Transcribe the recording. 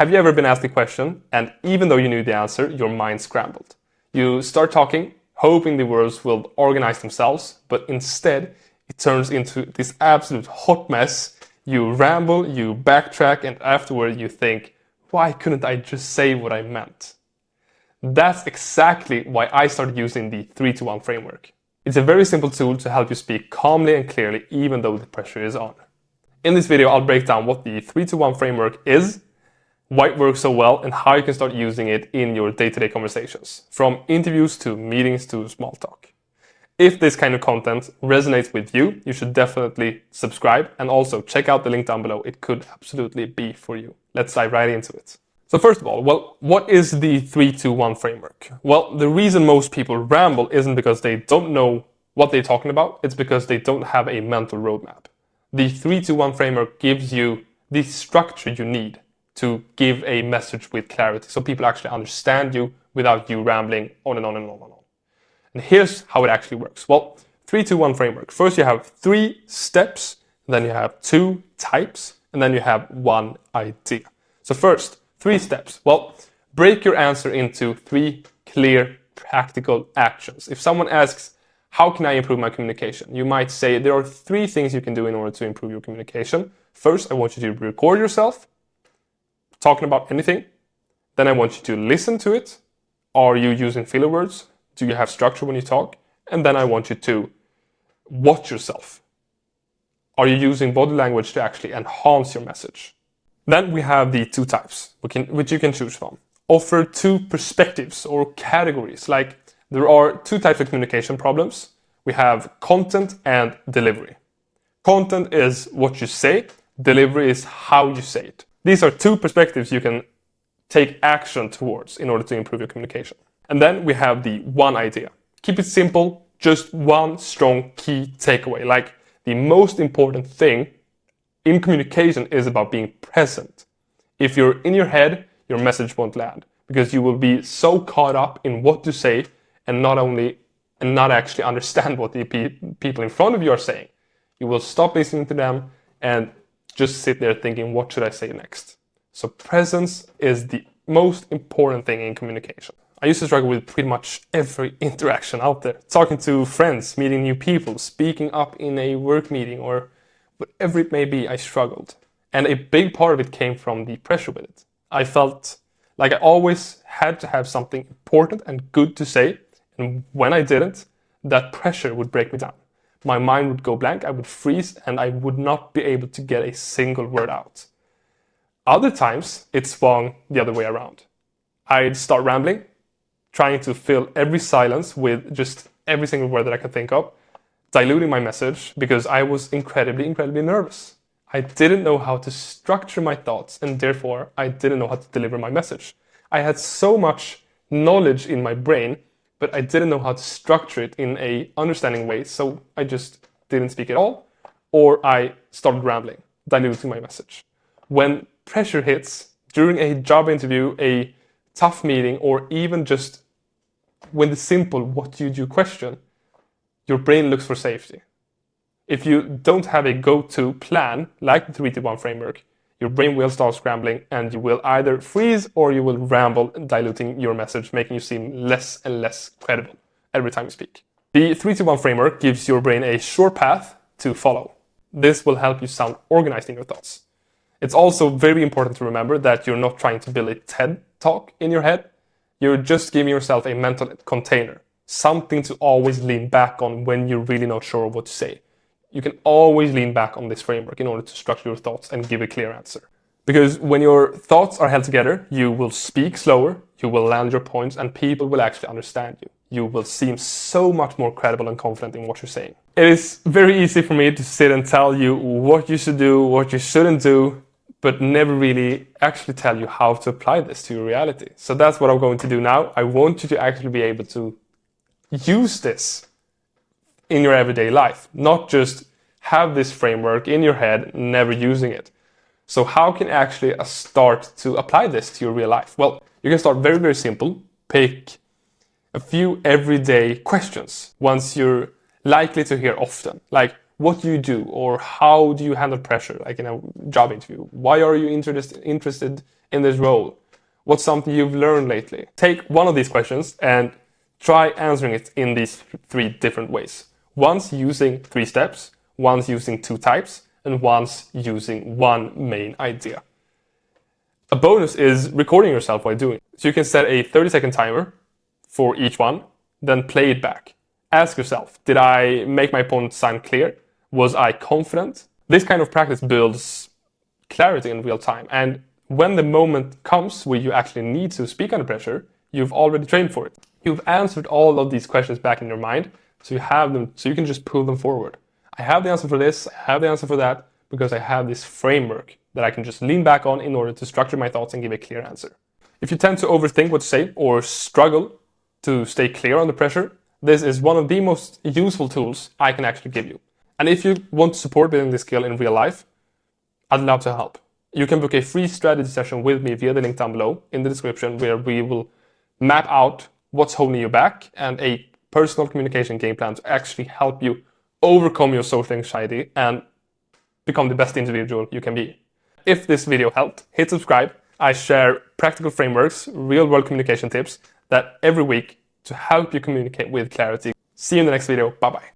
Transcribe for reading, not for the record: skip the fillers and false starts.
Have you ever been asked a question and even though you knew the answer, your mind scrambled? You start talking, hoping the words will organize themselves, but instead it turns into this absolute hot mess. You ramble, you backtrack, and afterward you think, why couldn't I just say what I meant? That's exactly why I started using the 3-to-1 framework. It's a very simple tool to help you speak calmly and clearly even though the pressure is on. In this video, I'll break down what the 3-to-1 framework is, why it works so well, and how you can start using it in your day-to-day conversations, from interviews to meetings to small talk. If this kind of content resonates with you, you should definitely subscribe and also check out the link down below. It could absolutely be for you. Let's dive right into it. So first of all, what is the 3-to-1 framework? Well, the reason most people ramble isn't because they don't know what they're talking about, it's because they don't have a mental roadmap. The 3-to-1 framework gives you the structure you need to give a message with clarity so people actually understand you without you rambling on and on and on and on. And here's how it actually works. Well, 3-to-1 framework. First you have 3 steps, then you have 2 types, and then you have 1 idea. So first, 3 steps. Well, break your answer into 3 clear, practical actions. If someone asks, how can I improve my communication? You might say there are 3 things you can do in order to improve your communication. First, I want you to record yourself talking about anything. Then I want you to listen to it. Are you using filler words? Do you have structure when you talk? And then I want you to watch yourself. Are you using body language to actually enhance your message? Then we have the 2 types, which you can choose from. Offer 2 perspectives or categories. Like there are 2 types of communication problems. We have content and delivery. Content is what you say. Delivery is how you say it. These are 2 perspectives you can take action towards in order to improve your communication. And then we have the 1 idea. Keep it simple, just 1 strong key takeaway. Like the most important thing in communication is about being present. If you're in your head, your message won't land because you will be so caught up in what to say and not actually understand what the people in front of you are saying. You will stop listening to them and just sit there thinking, what should I say next? So presence is the most important thing in communication. I used to struggle with pretty much every interaction out there. Talking to friends, meeting new people, speaking up in a work meeting, or whatever it may be, I struggled. And a big part of it came from the pressure with it. I felt like I always had to have something important and good to say. And when I didn't, that pressure would break me down. My mind would go blank, I would freeze, and I would not be able to get a single word out. Other times, it swung the other way around. I'd start rambling, trying to fill every silence with just every single word that I could think of, diluting my message because I was incredibly nervous. I didn't know how to structure my thoughts, and therefore I didn't know how to deliver my message. I had so much knowledge in my brain, but I didn't know how to structure it in an understanding way, so I just didn't speak at all, or I started rambling, diluting my message. When pressure hits during a job interview, a tough meeting, or even just when the simple what do you do question, your brain looks for safety. If you don't have a go-to plan like the 3-to-1 framework, your brain will start scrambling and you will either freeze or you will ramble, diluting your message, making you seem less and less credible every time you speak. The 3-to-1 framework gives your brain a sure path to follow. This will help you sound organized in your thoughts. It's also very important to remember that you're not trying to build a TED talk in your head. You're just giving yourself a mental container, something to always lean back on when you're really not sure what to say. You can always lean back on this framework in order to structure your thoughts and give a clear answer. Because when your thoughts are held together, you will speak slower, you will land your points, and people will actually understand you. You will seem so much more credible and confident in what you're saying. It is very easy for me to sit and tell you what you should do, what you shouldn't do, but never really actually tell you how to apply this to your reality. So that's what I'm going to do now. I want you to actually be able to use this in your everyday life, not just have this framework in your head, never using it. So how can actually start to apply this to your real life? Well, you can start very simple. Pick a few everyday questions, ones you're likely to hear often. Like, what do you do, or how do you handle pressure, like in a job interview? Why are you interested in this role? What's something you've learned lately? Take one of these questions and try answering it in these 3 different ways. Once using 3 steps, once using 2 types, and once using 1 main idea. A bonus is recording yourself while doing it. So you can set a 30-second timer for each one, then play it back. Ask yourself, did I make my opponent sound clear? Was I confident? This kind of practice builds clarity in real time. And when the moment comes where you actually need to speak under pressure, you've already trained for it. You've answered all of these questions back in your mind, so you have them, so you can just pull them forward. I have the answer for this, I have the answer for that, because I have this framework that I can just lean back on in order to structure my thoughts and give a clear answer. If you tend to overthink what to say or struggle to stay clear under pressure, this is one of the most useful tools I can actually give you. And if you want support building this skill in real life, I'd love to help. You can book a free strategy session with me via the link down below in the description, where we will map out what's holding you back and a personal communication game plan to actually help you overcome your social anxiety and become the best individual you can be. If this video helped, hit subscribe. I share practical frameworks, real-world communication tips that every week to help you communicate with clarity. See you in the next video. Bye-bye.